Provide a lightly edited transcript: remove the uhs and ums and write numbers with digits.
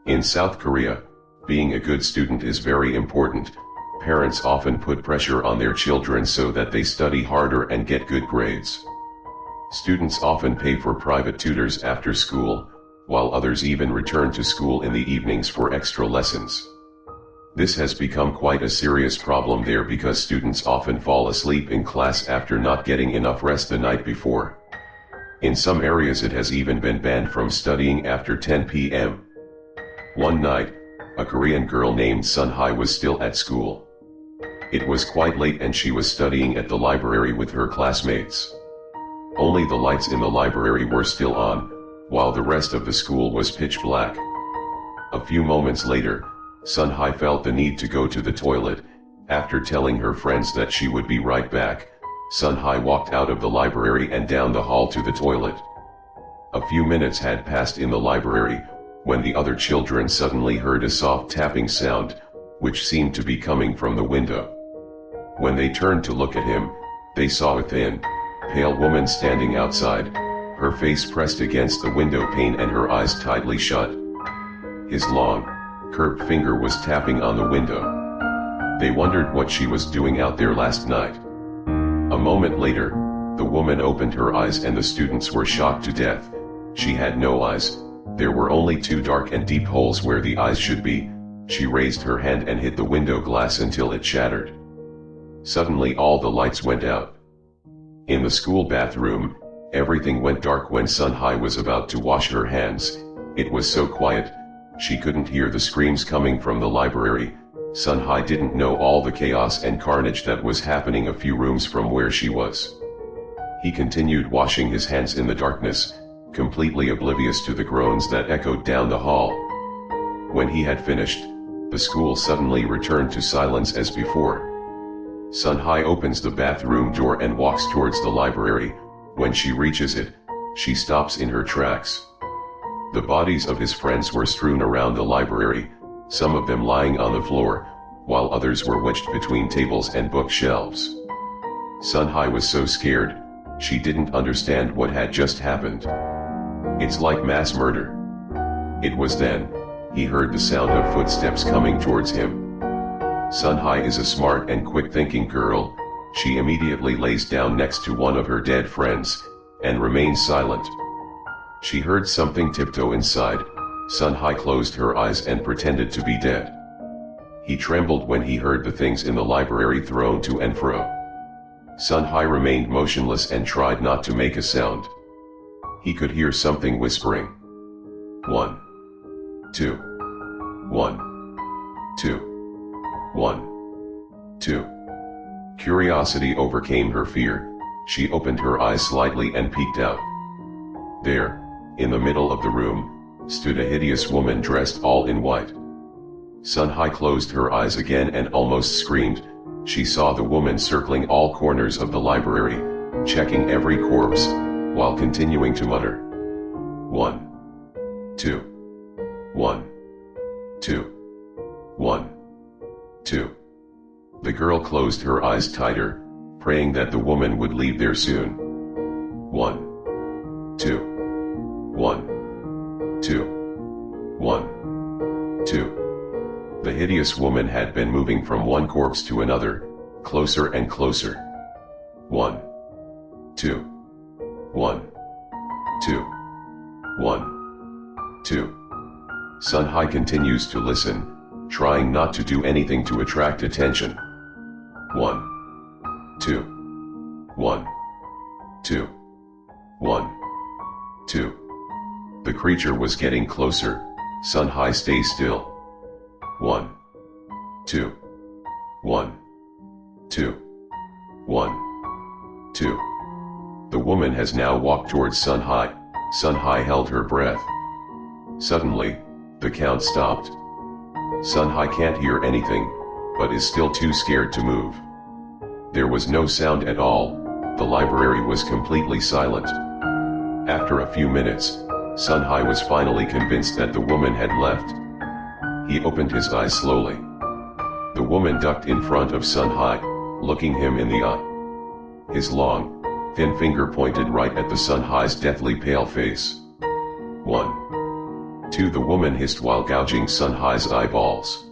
In South Korea, being a good student is very important. Parents often put pressure on their children so that they study harder and get good grades. Students often pay for private tutors after school, while others even return to school in the evenings for extra lessons. This has become quite a serious problem there because students often fall asleep in class after not getting enough rest the night before. In some areas it has even been banned from studying after 10 p.m. One night, a Korean girl named Sunhae was still at school. It was quite late and she was studying at the library with her classmates. Only the lights in the library were still on, while the rest of the school was pitch black. A few moments later, Sunhae felt the need to go to the toilet. After telling her friends that she would be right back, Sunhae walked out of the library and down the hall to the toilet. A few minutes had passed in the library, when the other children suddenly heard a soft tapping sound, which seemed to be coming from the window. When they turned to look at him, they saw a thin, pale woman standing outside, her face pressed against the window pane and her eyes tightly shut. His long, curved finger was tapping on the window. They wondered what she was doing out there last night. A moment later, the woman opened her eyes and the students were shocked to death. She had no eyes, there were only two dark and deep holes where the eyes should be. She raised her hand and hit the window glass until it shattered. Suddenly all the lights went out. In the school bathroom, everything went dark when Sunhae was about to wash her hands. It was so quiet, she couldn't hear the screams coming from the library. Sunhae didn't know all the chaos and carnage that was happening a few rooms from where she was. He continued washing his hands in the darkness, completely oblivious to the groans that echoed down the hall. When he had finished, the school suddenly returned to silence as before. Sunhae opens the bathroom door and walks towards the library. When she reaches it, she stops in her tracks. The bodies of his friends were strewn around the library, some of them lying on the floor, while others were wedged between tables and bookshelves. Sunhae was so scared, she didn't understand what had just happened. It's like mass murder. It was then, he heard the sound of footsteps coming towards him. Sunhae is a smart and quick-thinking girl. She immediately lays down next to one of her dead friends, and remains silent. She heard something tiptoe inside. Sunhae closed her eyes and pretended to be dead. He trembled when he heard the things in the library thrown to and fro. Sunhae remained motionless and tried not to make a sound. He could hear something whispering. 1, 2, 1, 2. 1, 2. Curiosity overcame her fear. She opened her eyes slightly and peeked out. There, in the middle of the room, stood a hideous woman dressed all in white. Sunhae closed her eyes again and almost screamed. She saw the woman circling all corners of the library, checking every corpse, while continuing to mutter. 1, 2, 1, 2, 1. 2. The girl closed her eyes tighter, praying that the woman would leave there soon. 1, 2, 1, 2, 1, 2. The hideous woman had been moving from one corpse to another, closer and closer. 1, 2, 1, 2, 1, 2. Sunhae continues to listen, trying not to do anything to attract attention. 1, 2, 1, 2, 1, 2. The creature was getting closer. Sunhae, stay still. 1, 2, 1, 2, 1, 2. The woman has now walked towards Sunhae. Sunhae held her breath. Suddenly, the count stopped. Sunhae can't hear anything, but is still too scared to move. There was no sound at all. The library was completely silent. After a few minutes, Sunhae was finally convinced that the woman had left. He opened his eyes slowly. The woman ducked in front of Sunhae, looking him in the eye. His long, thin finger pointed right at the Sunhae's deathly pale face. 1, 2, 2. The woman hissed while gouging Sun Hai's eyeballs.